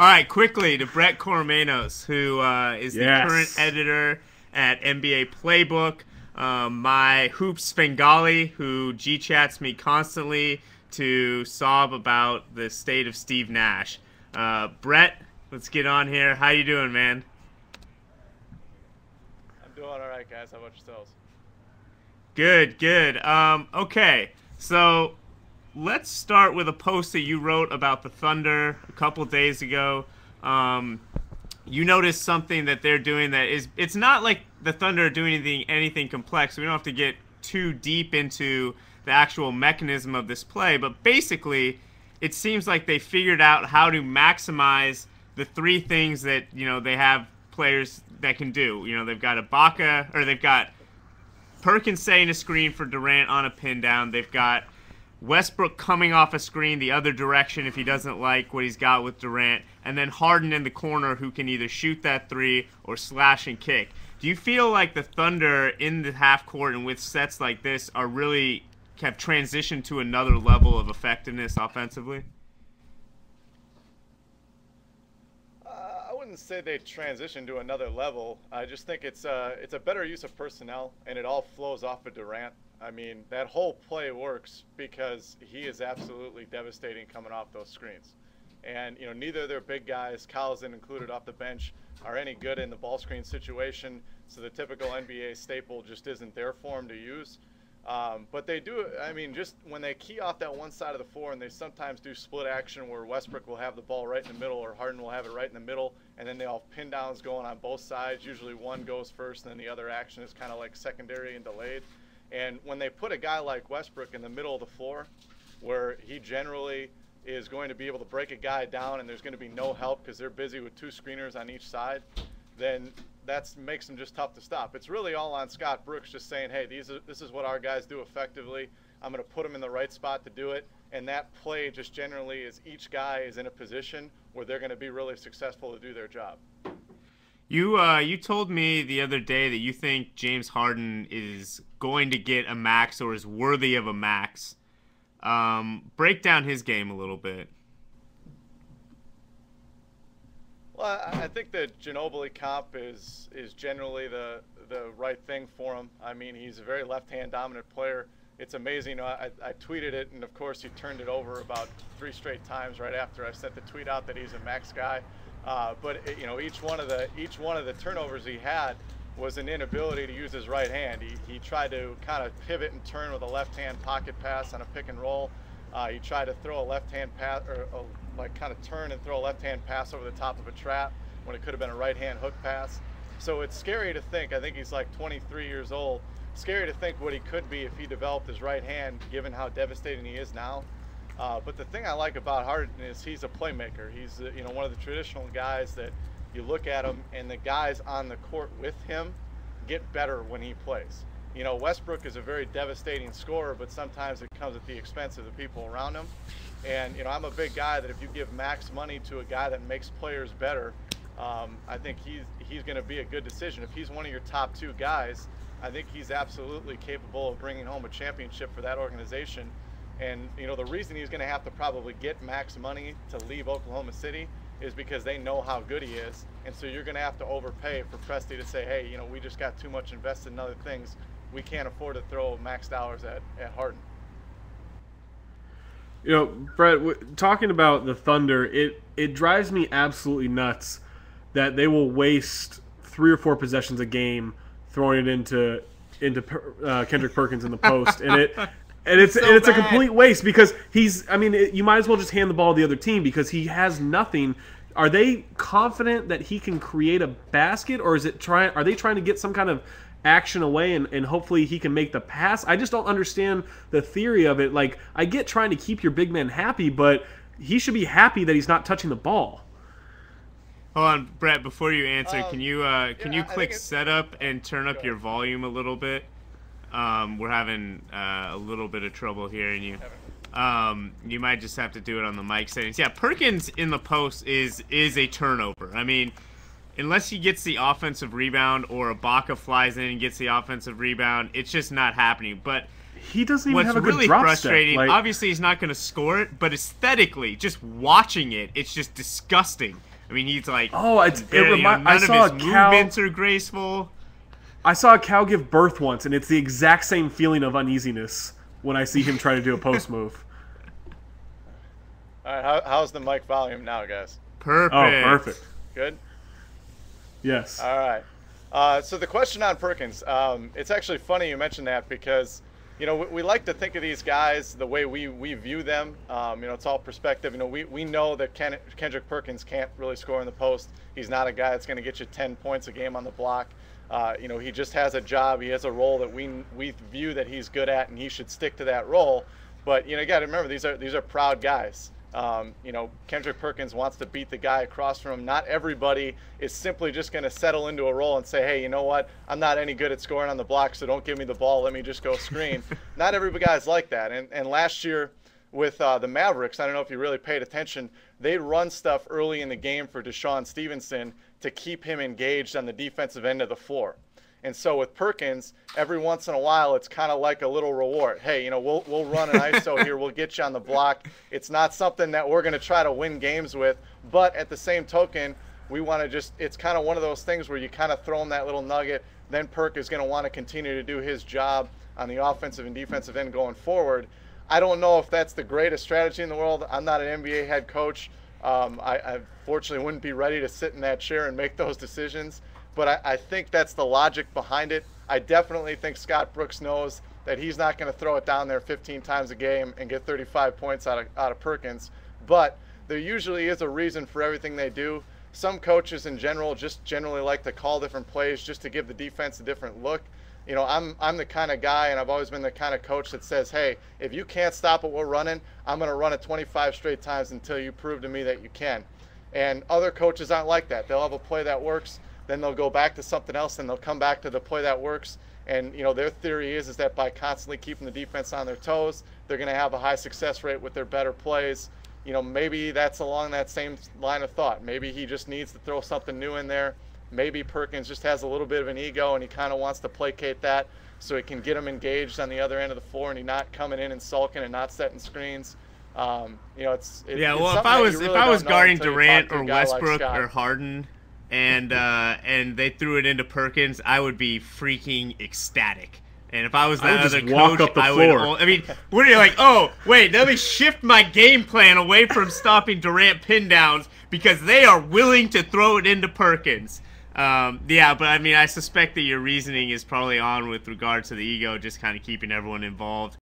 All right, quickly to Brett Koremenos, who is the current editor at NBA Playbook. My Hoops Bengali, who G-chats me constantly to sob about the state of Steve Nash. Brett, let's get on here. How you doing, man? I'm doing all right, guys. How about yourselves? Good, good. Okay, so let's start with a post that you wrote about the Thunder a couple days ago. You noticed something that they're doing that is, it's not like the Thunder are doing anything complex. We don't have to get too deep into the actual mechanism of this play, but basically it seems like they figured out how to maximize the three things that, you know, they have players that can do. You know, they've got Ibaka, or they've got Perkins setting a screen for Durant on a pin down. They've got Westbrook coming off a screen the other direction if he doesn't like what he's got with Durant. And then Harden in the corner who can either shoot that three or slash and kick. Do you feel like the Thunder in the half court and with sets like this are really have transitioned to another level of effectiveness offensively? I wouldn't say they transitioned to another level. I just think it's a better use of personnel, and it all flows off of Durant. I mean, that whole play works because he is absolutely devastating coming off those screens. And, you know, neither of their big guys, Collison included off the bench, are any good in the ball screen situation. So the typical NBA staple just isn't there for them to use. But they do, I mean, just when they key off that one side of the floor, and they sometimes do split action where Westbrook will have the ball right in the middle or Harden will have it right in the middle, and then they'll have pin downs going on both sides. Usually one goes first, and then the other action is kind of like secondary and delayed. And when they put a guy like Westbrook in the middle of the floor, where he generally is going to be able to break a guy down and there's going to be no help because they're busy with two screeners on each side, then that makes them just tough to stop. It's really all on Scott Brooks just saying, hey, this is what our guys do effectively. I'm going to put them in the right spot to do it. And that play just generally is each guy is in a position where they're going to be really successful to do their job. You told me the other day that you think James Harden is going to get a max or is worthy of a max. Break down his game a little bit. Well, I think the Ginobili comp is generally the right thing for him. I mean, he's a very left-hand dominant player. It's amazing. I tweeted it, and of course he turned it over about 3 straight times right after I sent the tweet out that he's a max guy. But you know, each one of the turnovers he had was an inability to use his right hand. He tried to kind of pivot and turn with a left-hand pocket pass on a pick and roll. He tried to throw a left-hand pass, or like kind of turn and throw a left-hand pass over the top of a trap when it could have been a right-hand hook pass. So it's scary to think, I think he's like 23 years old, scary to think what he could be if he developed his right hand, given how devastating he is now. But the thing I like about Harden is he's a playmaker. He's you know, one of the traditional guys that you look at him and the guys on the court with him get better when he plays. You know, Westbrook is a very devastating scorer, but sometimes it comes at the expense of the people around him. And, you know, I'm a big guy that if you give max money to a guy that makes players better, I think he's going to be a good decision. If he's one of your top 2 guys, I think he's absolutely capable of bringing home a championship for that organization. And, you know, the reason he's going to have to probably get max money to leave Oklahoma City is because they know how good he is. And so you're going to have to overpay for Presti to say, hey, you know, we just got too much invested in other things. We can't afford to throw max dollars at Harden. You know, Brett, talking about the Thunder, it drives me absolutely nuts that they will waste 3 or 4 possessions a game throwing it into Kendrick Perkins in the post, and it's a complete waste because you might as well just hand the ball to the other team because he has nothing. Are they confident that he can create a basket, or are they trying to get some kind of action away and hopefully he can make the pass? I just don't understand the theory of it. Like, I get trying to keep your big man happy, but he should be happy that he's not touching the ball. Hold on, Brett, before you answer, can you click setup and turn up your volume a little bit? We're having a little bit of trouble hearing you. You might just have to do it on the mic settings. Yeah, Perkins in the post is a turnover. I mean, unless he gets the offensive rebound or Ibaka flies in and gets the offensive rebound, it's just not happening. But he doesn't even have a good really drop frustrating, step. obviously he's not going to score it, but aesthetically, just watching it, it's just disgusting I mean, he's like, I none saw of his movements are graceful. I saw a cow give birth once, and it's the exact same feeling of uneasiness when I see him try to do a post move. All right, how's the mic volume now, guys? Perfect. Oh, perfect. Good? Yes. All right. So the question on Perkins, it's actually funny you mentioned that because, you know, we like to think of these guys the way we view them. You know, it's all perspective. You know, we know that Kendrick Perkins can't really score in the post. He's not a guy that's going to get you 10 points a game on the block. You know, he just has a job. He has a role that we view that he's good at, and he should stick to that role. But, you know, you got to remember, these are proud guys. You know, Kendrick Perkins wants to beat the guy across from him. Not everybody is simply just going to settle into a role and say, hey, you know what? I'm not any good at scoring on the block, so don't give me the ball. Let me just go screen. Not every guy's like that. And last year with the Mavericks, I don't know if you really paid attention, they run stuff early in the game for Deshaun Stevenson to keep him engaged on the defensive end of the floor. And so with Perkins, every once in a while, it's kind of like a little reward. Hey, you know, we'll run an ISO here. We'll get you on the block. It's not something that we're going to try to win games with. But at the same token, we want to just – it's kind of one of those things where you kind of throw him that little nugget. Then Perk is going to want to continue to do his job on the offensive and defensive end going forward. I don't know if that's the greatest strategy in the world. I'm not an NBA head coach. I fortunately wouldn't be ready to sit in that chair and make those decisions. But I think that's the logic behind it. I definitely think Scott Brooks knows that he's not going to throw it down there 15 times a game and get 35 points out of Perkins. But there usually is a reason for everything they do. Some coaches in general just generally like to call different plays just to give the defense a different look. You know, I'm the kind of guy, and I've always been the kind of coach that says, hey, if you can't stop what we're running, I'm going to run it 25 straight times until you prove to me that you can. And other coaches aren't like that. They'll have a play that works. Then they'll go back to something else, and they'll come back to the play that works. And, you know, their theory is that by constantly keeping the defense on their toes, they're going to have a high success rate with their better plays. You know, maybe that's along that same line of thought. Maybe he just needs to throw something new in there. Maybe Perkins just has a little bit of an ego, and he kind of wants to placate that so he can get him engaged on the other end of the floor, and he's not coming in and sulking and not setting screens. You know, well, if I was guarding Durant or Westbrook or Harden, and they threw it into Perkins, I would be freaking ecstatic. And if I was that other coach, I would. I mean, what are you like? Oh, wait, let me shift my game plan away from stopping Durant pin downs because they are willing to throw it into Perkins. Yeah, but I mean, I suspect that your reasoning is probably on with regard to the ego, just kind of keeping everyone involved.